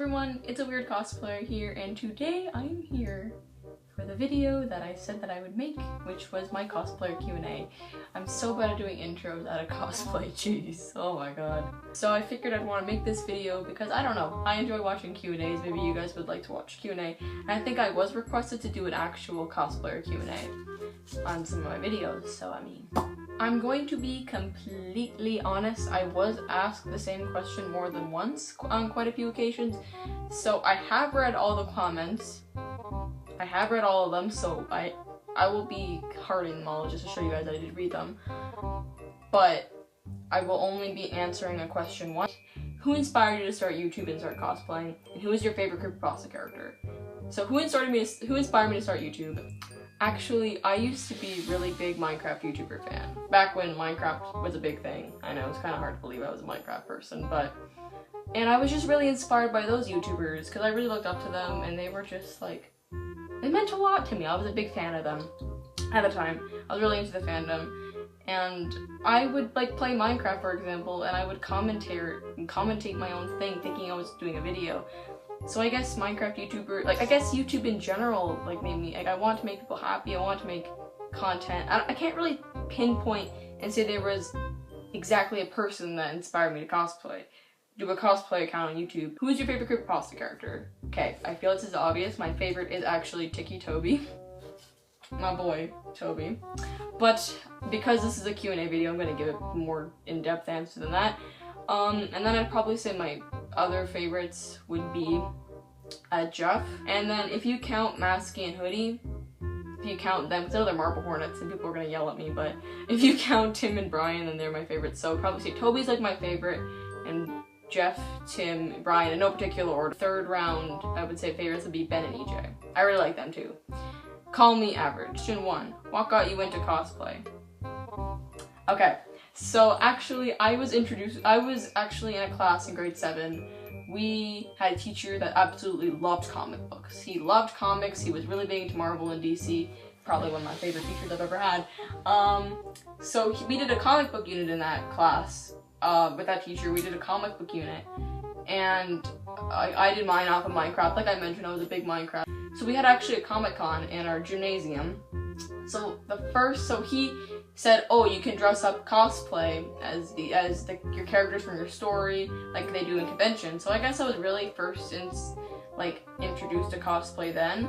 everyone, it's a weird cosplayer here, and today I'm here for the video that I said that I would make, which was my Cosplayer Q&A. I'm so bad at doing intros out of cosplay, jeez, oh my god. So I figured I'd want to make this video because, I don't know, I enjoy watching Q&As, maybe you guys would like to watch Q&A, and I think I was requested to do an actual Cosplayer Q&A on some of my videos, so I mean, I'm going to be completely honest, I was asked the same question more than once on quite a few occasions, so I have read all the comments. I have read all of them, so I will be hearting them all just to show you guys that I did read them. But I will only be answering a question once. Who inspired you to start YouTube and start cosplaying? And who is your favorite creepypasta character? So who inspired me to start YouTube? Actually, I used to be a really big Minecraft YouTuber fan. Back when Minecraft was a big thing. I know, it's kind of hard to believe I was a Minecraft person, but... And I was just really inspired by those YouTubers, because I really looked up to them, and they were just like... They meant a lot to me. I was a big fan of them at the time. I was really into the fandom. And I would like play Minecraft, for example, and I would commentate my own thing, thinking I was doing a video. So I guess Minecraft YouTuber, like I guess YouTube in general, like made me, like I want to make people happy, I want to make content. I can't really pinpoint and say there was exactly a person that inspired me to cosplay. Do a cosplay account on YouTube. Who is your favorite creepypasta character? Okay, I feel this is obvious. My favorite is actually Toby. My boy, Toby. But because this is a Q&A video, I'm gonna give it more in-depth answer than that. And then I'd probably say my other favorites would be Jeff. And then if you count Masky and Hoodie, if you count them, because they're Marble Hornets and people are gonna yell at me, but if you count Tim and Brian, then they're my favorites. So I'd probably say Toby's like my favorite, and Jeff, Tim, Brian, in no particular order. Third round, I would say favorites would be Ben and EJ. I really like them too. Call me average. Question 1. What got you into cosplay? Okay, so actually I was actually in a class in grade 7. We had a teacher that absolutely loved comic books. He loved comics, he was really big into Marvel and DC. Probably one of my favorite teachers I've ever had. So we did a comic book unit in that class. With that teacher, we did a comic book unit, and I did mine off of Minecraft. Like I mentioned, I was a big Minecraft. So we had actually a Comic-Con in our gymnasium. So he said, oh, you can dress up cosplay as your characters from your story, like they do in convention. So I guess I was really first introduced to cosplay then.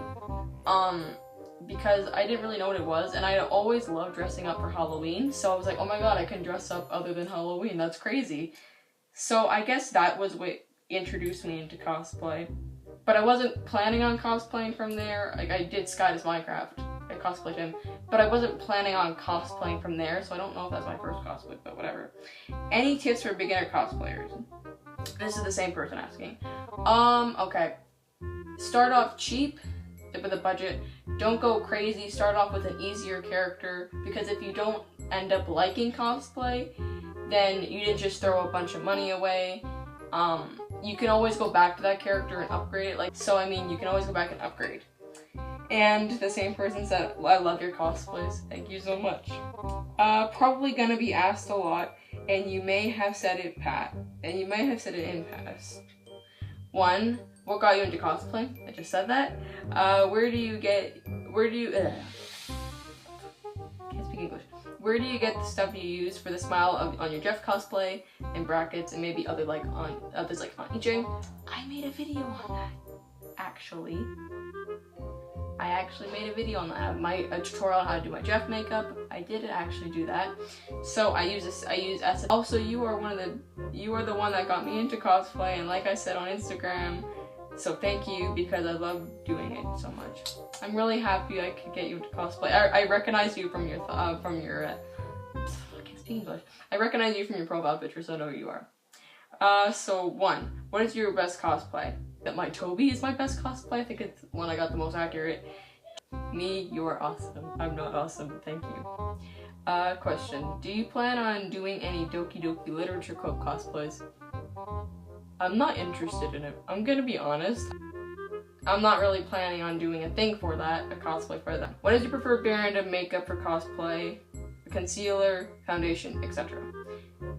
Because I didn't really know what it was, and I always loved dressing up for Halloween, so I was like, oh my god, I can dress up other than Halloween, that's crazy. So I guess that was what introduced me into cosplay. But I wasn't planning on cosplaying from there. Like, I did Sky's Minecraft, I cosplayed him, but I wasn't planning on cosplaying from there, so I don't know if that's my first cosplay, but whatever. Any tips for beginner cosplayers? This is the same person asking. Okay. Start off cheap, with a budget. Don't go crazy, start off with an easier character, because if you don't end up liking cosplay, then you didn't just throw a bunch of money away. You can always go back to that character and upgrade it, so I mean, you can always go back and upgrade. And the same person said, I love your cosplays, thank you so much. Probably gonna be asked a lot, and you may have said it in past. 1. What got you into cosplay? I just said that. Where do you get the stuff you use for the smile on your Jeff cosplay, in brackets, and maybe others like on EJ? I made a video on that, actually. I actually made a video on that. A tutorial on how to do my Jeff makeup. I did actually do that. So I use essence. Also, you are the one that got me into cosplay, and like I said on Instagram, so thank you, because I love doing it so much. I'm really happy I could get you into cosplay. I recognize you from your I can't speak English. I recognize you from your profile picture, so I know who you are. So 1, what is your best cosplay? That my Toby is my best cosplay. I think it's the one I got the most accurate. Me, you are awesome. I'm not awesome, thank you. Question, do you plan on doing any Doki-Doki literature club cosplays? I'm not interested in it. I'm gonna be honest. I'm not really planning on doing a cosplay for that. What is your preferred brand of makeup for cosplay? Concealer, foundation, etc.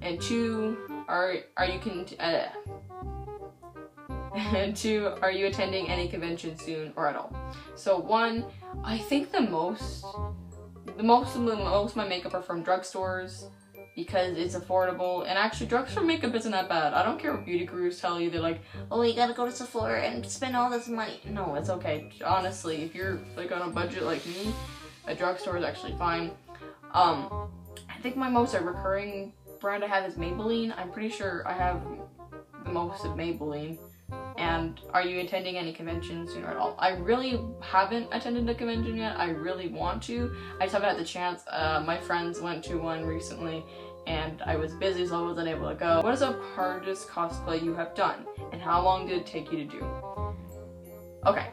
And 2, are you And 2, are you attending any convention soon or at all? So 1, I think the most of my makeup are from drugstores because it's affordable, and actually drugstore makeup isn't that bad. I don't care what beauty gurus tell you. They're like, oh, you gotta go to Sephora and spend all this money. No, it's okay. Honestly, if you're like on a budget like me, a drugstore is actually fine. I think my most recurring brand I have is Maybelline. I'm pretty sure I have the most of Maybelline. And are you attending any conventions soon or at all? I really haven't attended a convention yet. I really want to. I just haven't had the chance. My friends went to one recently and I was busy, so I wasn't able to go. What is the hardest cosplay you have done? And how long did it take you to do? Okay.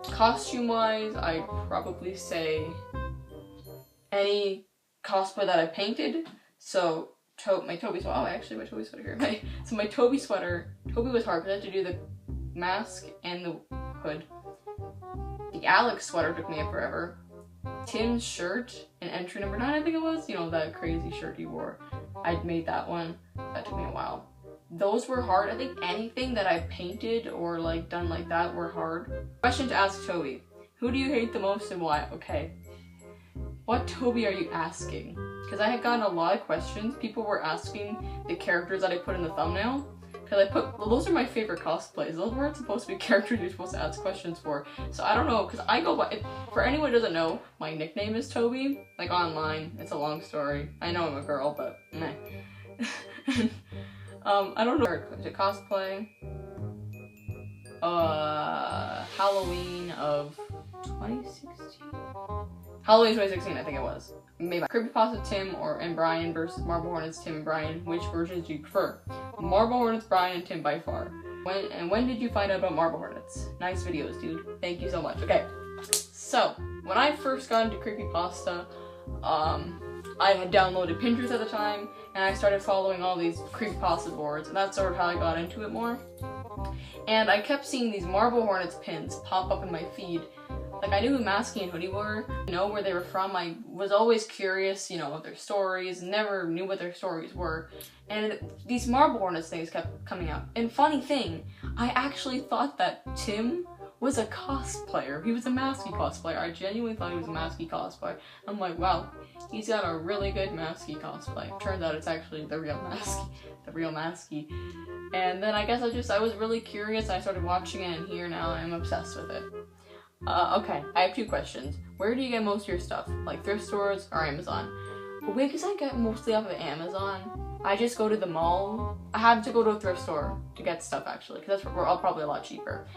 Costume-wise, I'd probably say any cosplay that I painted. So my Toby sweater. Oh, actually, my Toby sweater here. So my Toby sweater. Toby was hard because I had to do the mask and the hood. The Alex sweater took me forever. Tim's shirt in entry number 9, I think it was. You know, that crazy shirt he wore. I'd made that one. That took me a while. Those were hard. I think anything that I painted or like done like that were hard. Question to ask Toby. Who do you hate the most and why? Okay. What Toby are you asking? Because I had gotten a lot of questions. People were asking the characters that I put in the thumbnail. Because well, those are my favorite cosplays. Those weren't supposed to be characters you're supposed to ask questions for. So I don't know, because I go by, for anyone who doesn't know, my nickname is Toby. Like online, it's a long story. I know I'm a girl, but meh. I don't know. To cosplay. Halloween of 2016? Halloween 2016, I think it was. Maybe Creepypasta Tim and Brian versus Marble Hornets Tim and Brian. Which versions do you prefer? Marble Hornets, Brian, and Tim by far. When did you find out about Marble Hornets? Nice videos, dude. Thank you so much. Okay, so when I first got into Creepypasta, I had downloaded Pinterest at the time, and I started following all these Creepypasta boards, and that's sort of how I got into it more. And I kept seeing these Marble Hornets pins pop up in my feed. Like, I knew who Masky and Hoodie were, know where they were from. I was always curious, you know, of their stories, never knew what their stories were. And these Marble Hornets things kept coming out. And funny thing, I actually thought that Tim was a cosplayer. He was a Masky cosplayer. I genuinely thought he was a Masky cosplayer. I'm like, wow, he's got a really good Masky cosplay. Turns out it's actually the real Masky. And then I guess I was really curious. I started watching it, and here now I'm obsessed with it. Okay, I have 2 questions. Where do you get most of your stuff? Like thrift stores or Amazon? Wait, because I get mostly off of Amazon. I just go to the mall. I have to go to a thrift store to get stuff actually, because that's probably a lot cheaper.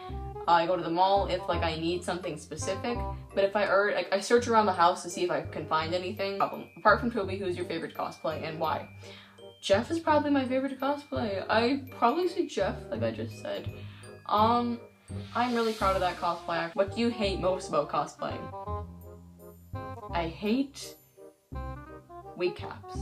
I go to the mall if like I need something specific, but if I search around the house to see if I can find anything. Apart from Toby, who's your favorite cosplay and why? Jeff is probably my favorite cosplay. I probably say Jeff, like I just said. I'm really proud of that cosplay. What do you hate most about cosplaying? I hate wig caps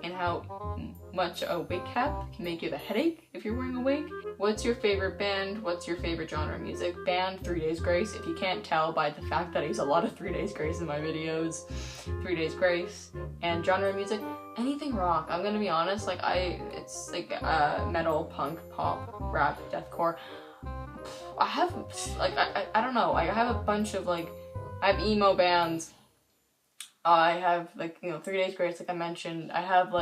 and how much a wig cap can make you the headache if you're wearing a wig. What's your favorite band? What's your favorite genre of music? Band, 3 Days Grace. If you can't tell by the fact that I use a lot of 3 Days Grace in my videos. 3 Days Grace. And genre of music, anything rock. I'm gonna be honest, like it's like metal, punk, pop, rap, deathcore. I have, like, I don't know, I have a bunch of, like, I have emo bands, I have, like, you know, 3 Days Grace, like I mentioned, I have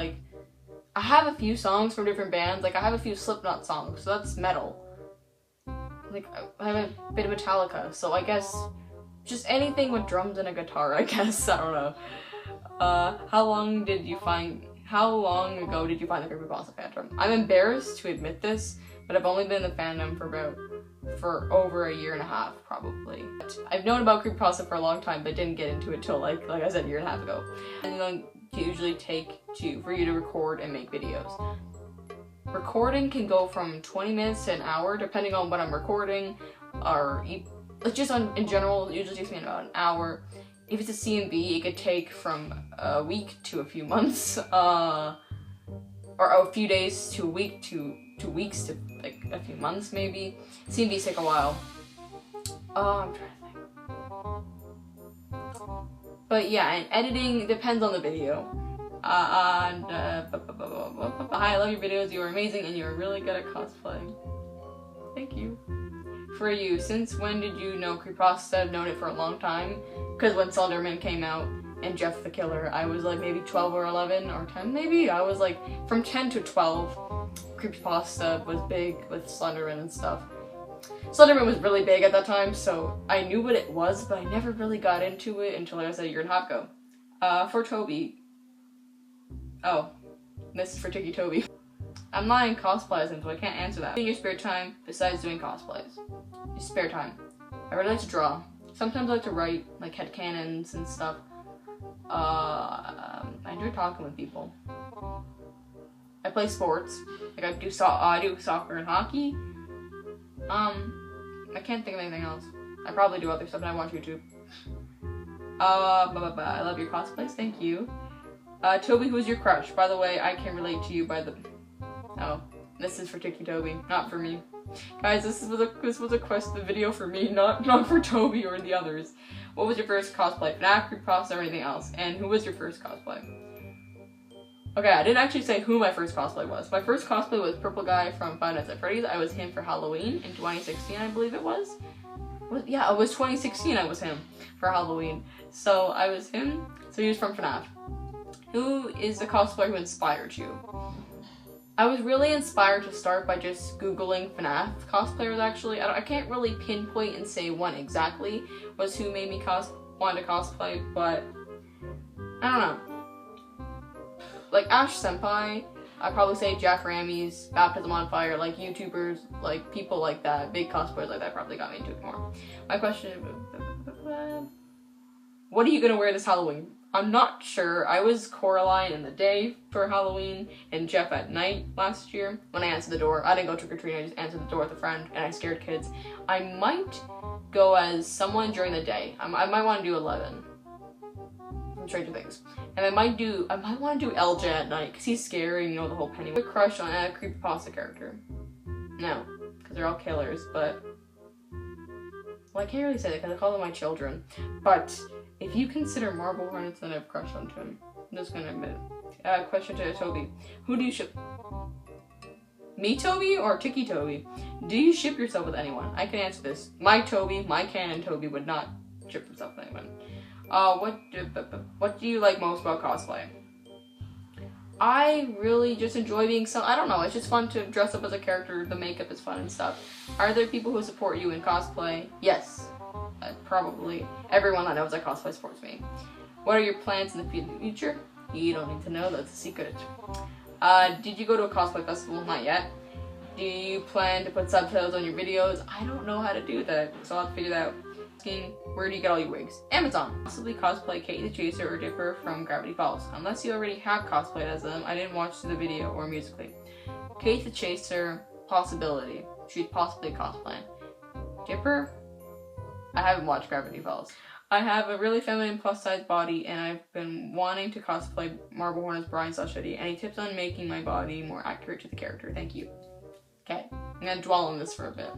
a few songs from different bands, like, I have a few Slipknot songs, so that's metal, like, I have a bit of Metallica, so I guess, just anything with drums and a guitar, I guess, I don't know. How long ago did you find the Creepypasta fandom? I'm embarrassed to admit this, but I've only been in the fandom for over a year and a half, probably. I've known about Creepypasta for a long time, but didn't get into it till like I said, a year and a half ago. And then usually take for you to record and make videos. Recording can go from 20 minutes to an hour, depending on what I'm recording, or just in general, it usually takes me about an hour. If it's a C&B, it could take from a week to a few months, or a few days to a week to 2 weeks to like a few months maybe. C&Bs take a while. I'm trying to think. But yeah, and editing depends on the video. Hi, I love your videos. You are amazing and you are really good at cosplaying. Thank you. For you, since when did you know creepypasta? I've known it for a long time. Because when Slenderman came out and Jeff the Killer, I was like maybe 12 or 11 or 10 maybe. I was like from 10 to 12. Creepypasta was big with Slenderman and stuff. Slenderman was really big at that time, so I knew what it was, but I never really got into it until I was a year and a half ago. For Toby. Oh, this is for Tiki Toby. I'm not in cosplays, so I can't answer that. In your spare time, besides doing cosplays? Your spare time. I really like to draw. Sometimes I like to write, like headcanons and stuff. I enjoy talking with people. I play sports. Like I do soccer and hockey. I can't think of anything else. I probably do other stuff and I watch YouTube. I love your cosplays, thank you. Toby, who's your crush? By the way, I can relate to you by the... Oh, this is for Tiki Toby, not for me. Guys, this was a video for me, not for Toby or the others. What was your first cosplay? FNAF, creepypasta, or anything else? And who was your first cosplay? Okay, I didn't actually say who my first cosplay was. My first cosplay was Purple Guy from Five Nights at Freddy's. I was him for Halloween in 2016, I believe it was. Yeah, it was 2016 I was him for Halloween. So I was him, so he was from FNAF. Who is the cosplayer who inspired you? I was really inspired to start by just Googling FNAF cosplayers actually. I can't really pinpoint and say one exactly was who made me want to cosplay, but I don't know. Like Ash Senpai, I'd probably say Jack Ramey's, Baptism on Fire, like YouTubers, like people like that, big cosplayers like that probably got me into it more. My question is, what are you gonna wear this Halloween? I'm not sure. I was Coraline in the day for Halloween and Jeff at night last year when I answered the door. I didn't go trick-or-treating, I just answered the door with a friend and I scared kids. I might go as someone during the day. I might want to do 11 from Stranger Things. And I might want to do LJ at night because he's scary, you know, the whole Pennywise. Crush on a creepypasta character. No, because they're all killers, but... Well, I can't really say that because I call them my children. But if you consider Marble Hornets, then I've crushed on him. I'm just gonna admit it. Question to Toby. Who do you ship? Me, Toby, or Tiki Toby? Do you ship yourself with anyone? I can answer this. My Toby, my canon Toby, would not ship himself with anyone. What do you like most about cosplay? I really just enjoy being I don't know, it's just fun to dress up as a character, the makeup is fun and stuff. Are there people who support you in cosplay? Yes. Probably. Everyone that knows I cosplay supports me. What are your plans in the future? You don't need to know, that's a secret. Did you go to a cosplay festival? Not yet. Do you plan to put subtitles on your videos? I don't know how to do that, so I'll have to figure that out. Where do you get all your wigs? Amazon. Possibly cosplay Kate the Chaser or Dipper from Gravity Falls. Unless you already have cosplayed as them, I didn't watch the video or musically. Kate the Chaser, possibility. She's possibly cosplaying. Dipper? I haven't watched Gravity Falls. I have a really feminine plus-size body and I've been wanting to cosplay Marble Hornets Brian /Hoodie. Any tips on making my body more accurate to the character? Thank you. Okay, I'm gonna dwell on this for a bit.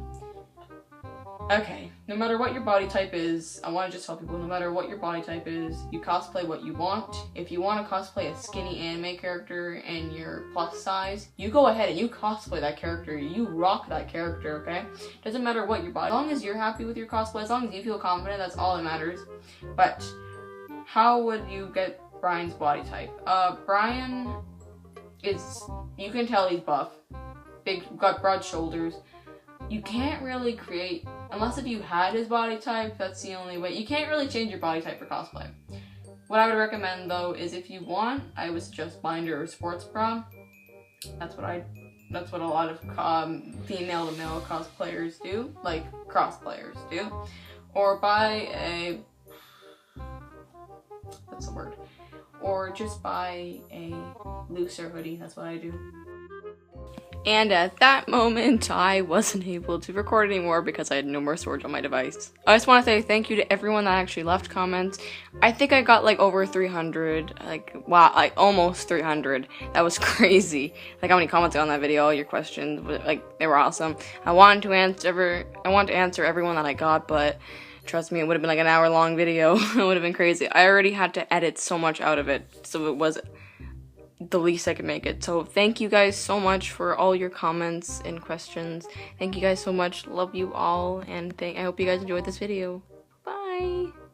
Okay, no matter what your body type is, I want to just tell people, no matter what your body type is, you cosplay what you want. If you want to cosplay a skinny anime character and you're plus size, you go ahead and you cosplay that character. You rock that character, okay? Doesn't matter what your body, as long as you're happy with your cosplay, as long as you feel confident, that's all that matters. But how would you get Brian's body type? Brian is, you can tell he's buff, got broad shoulders. You can't really create, unless if you had his body type, that's the only way. You can't really change your body type for cosplay. What I would recommend though is if you want, I would suggest binder or sports bra. That's what a lot of female to male cosplayers do, like cross-players do. Or buy a, what's the word? Or just buy a looser hoodie, that's what I do. And at that moment, I wasn't able to record anymore because I had no more storage on my device. I just want to say thank you to everyone that actually left comments. I think I got like over 300, wow, like almost 300. That was crazy. Like how many comments on that video, all your questions, like they were awesome. I want to answer everyone that I got, but trust me, it would have been like an hour-long video. It would have been crazy. I already had to edit so much out of it, so it was the least I could make it. So thank you guys so much for all your comments and questions. Thank you guys so much. Love you all, and I hope you guys enjoyed this video. Bye!